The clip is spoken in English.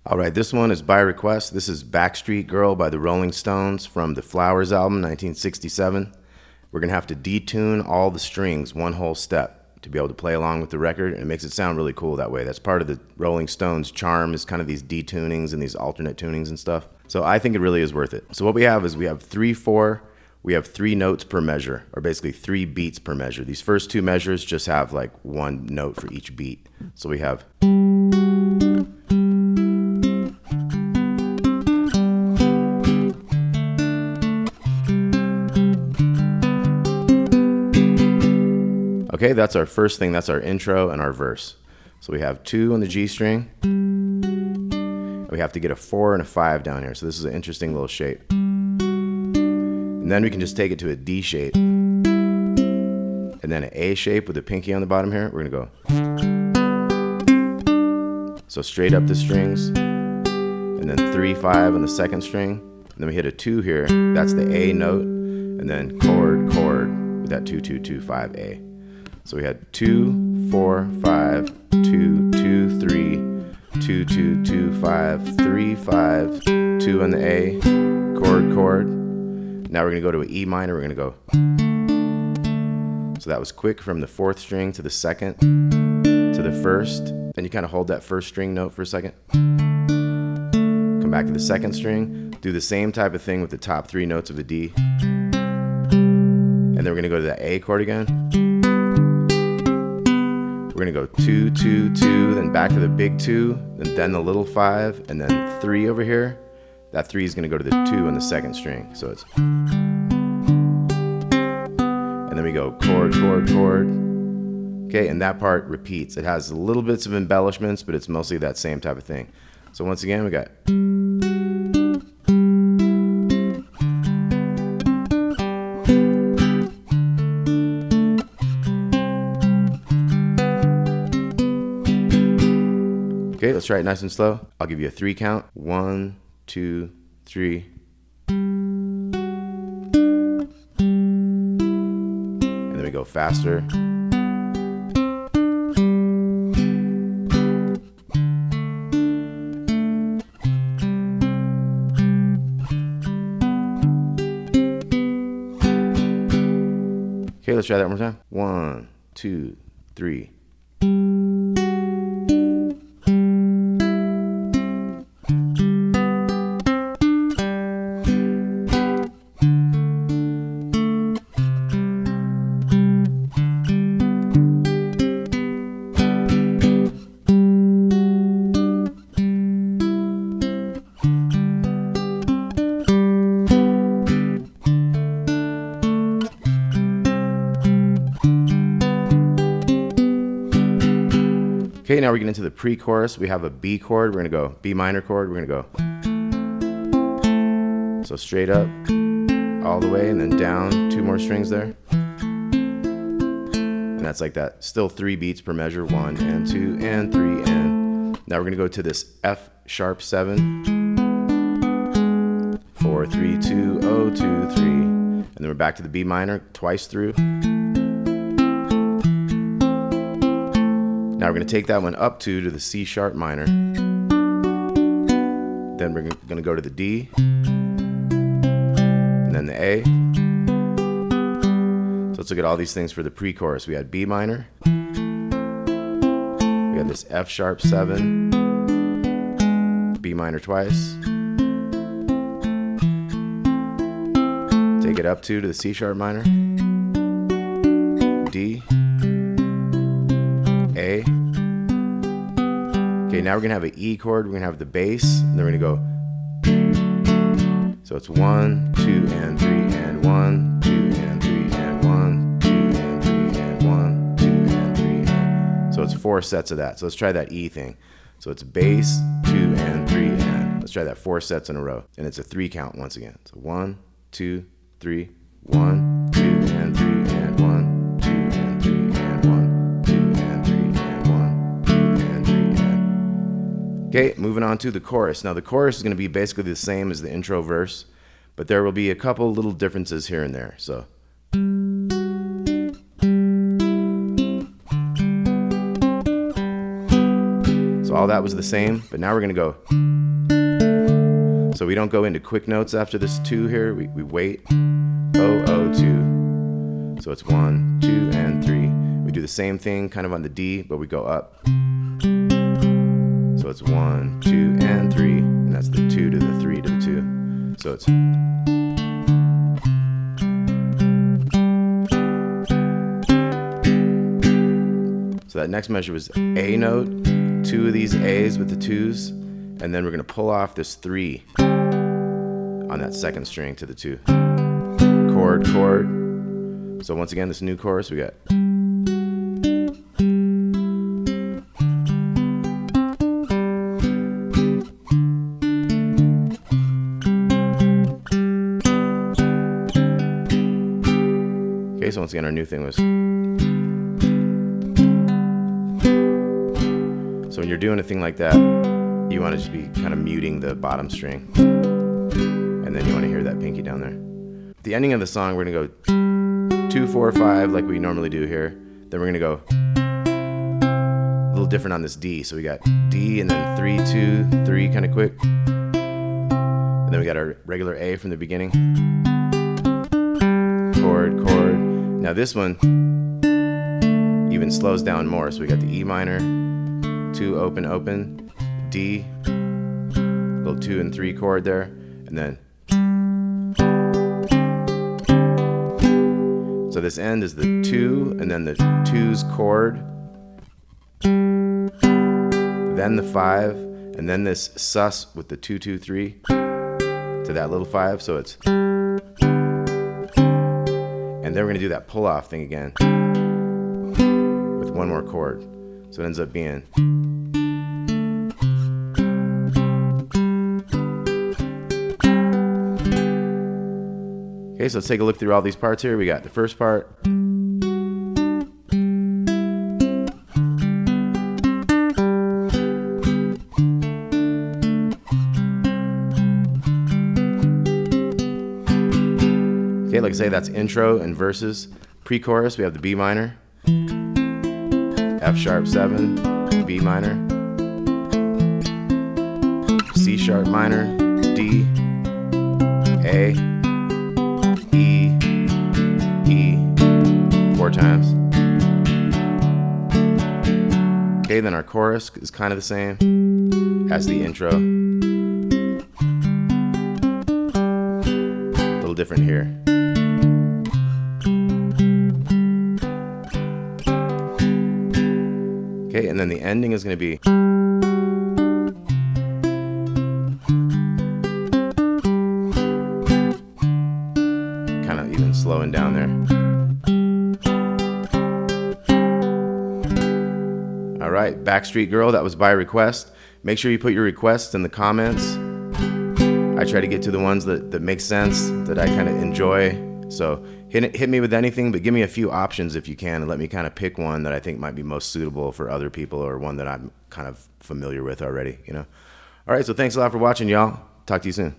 All right, this one is by request. This is Backstreet Girl by the Rolling Stones from the Flowers album, 1967. We're going to have to detune all the strings one whole step to be able to play along with the record, and it makes it sound really cool that way. That's part of the Rolling Stones' charm, is kind of these detunings and these alternate tunings and stuff. So I think it really is worth it. So what we have is we have 3/4. We have 3 notes per measure, or basically 3 beats per measure. These first 2 measures just have like 1 note for each beat. So we have... Okay, that's our first thing. That's our intro and our verse. So we have 2 on the G string. We have to get a 4 and a 5 down here. So this is an interesting little shape. And then we can just take it to a D shape. And then an A shape with a pinky on the bottom here. We're gonna go. So straight up the strings. And then 3, 5 on the second string. And then we hit a 2 here. That's the A note. And then chord, chord with that 2, 2, 2, 5, A. So we had 2, 4, 5, 2, 2, 3, 2, 2, 2, 5, 3, 5, 2 on the A, chord, chord. Now we're going to go to an E minor. We're going to go. So that was quick from the 4th string to the 2nd to the 1st. Then you kind of hold that 1st string note for a second. Come back to the 2nd string. Do the same type of thing with the top 3 notes of a D. And then we're going to go to the A chord again. We're going to go 2, 2, 2, then back to the big 2, then the little 5, and then 3 over here. That 3 is going to go to the 2 on the 2nd string. So it's... And then we go chord, chord, chord. Okay, and that part repeats. It has little bits of embellishments, but it's mostly that same type of thing. So once again, we got... Okay, let's try it nice and slow. I'll give you a 3 count. 1, 2, 3. And then we go faster. Okay, let's try that one more time. 1, 2, 3. Okay, now we're getting into the pre-chorus. We have a B chord. We're going to go B minor chord. We're going to go. So straight up, all the way, and then down 2 more strings there. And that's like that. Still 3 beats per measure. 1 and 2 and 3 and... Now we're going to go to this F sharp 7. 4, 3, 2, 0, 2, 3. And then we're back to the B minor twice through. Now we're going to take that one up to the C sharp minor. Then we're going to go to the D. And then the A. So let's look at all these things for the pre-chorus. We had B minor. We had this F sharp 7. B minor twice. Take it up to the C sharp minor. D. A. Okay, now we're going to have an E chord. We're going to have the bass, and then we're going to go. So it's 1, 2, and 3, and 1, 2, and 3, and 1, 2, and 3, and 1, 2, and 3, and... So it's 4 sets of that. So let's try that E thing. So it's bass, 2, and 3, and... Let's try that 4 sets in a row. And it's a 3 count once again. So 1, 2, 3, 1, 2, and 3, and 1, 2, and 3, and 1, 2, and 3, and 1, 2, and 3, and... Okay, moving on to the chorus. Now the chorus is going to be basically the same as the intro verse, but there will be a couple little differences here and there. So all that was the same, but now we're going to go. So we don't go into quick notes after this 2 here. We wait. Oh, oh, 2. So it's 1, 2, and 3. We do the same thing kind of on the D, but we go up. So it's 1, 2, and 3. And that's the 2 to the 3 to the 2. So it's. So that next measure was A note, 2 of these A's with the 2s, and then we're gonna pull off this 3 on that second string to the 2. Chord, chord. So once again, this new chorus, we got. Okay, so once again, our new thing was. So when you're doing a thing like that, you want to just be kind of muting the bottom string. And then you want to hear that pinky down there. At the ending of the song, we're going to go 2, 4, 5 like we normally do here. Then we're going to go a little different on this D. So we got D and then 3, 2, 3 kind of quick. And then we got our regular A from the beginning. Chord, chord. Now this one even slows down more. So we got the E minor. 2, open, open, D, little 2 and 3 chord there, and then. So this end is the 2, and then the 2's chord, then the 5, and then this sus with the 2, 2, 3 to that little 5. So it's. And then we're going to do that pull off thing again with one more chord. So it ends up being. Okay, so let's take a look through all these parts here. We got the first part. Okay, like I say, that's intro and verses. Pre-chorus, we have the B minor. F sharp 7, B minor, C sharp minor, D, A, E, E, 4 times. Okay, then our chorus is kind of the same as the intro. A little different here. Okay, and then the ending is going to be. Kind of even slowing down there. All right, Backstreet Girl, that was by request. Make sure you put your requests in the comments. I try to get to the ones that make sense, that I kind of enjoy. So hit me with anything, but give me a few options if you can, and let me kind of pick one that I think might be most suitable for other people, or one that I'm kind of familiar with already, you know. All right, so thanks a lot for watching, y'all. Talk to you soon.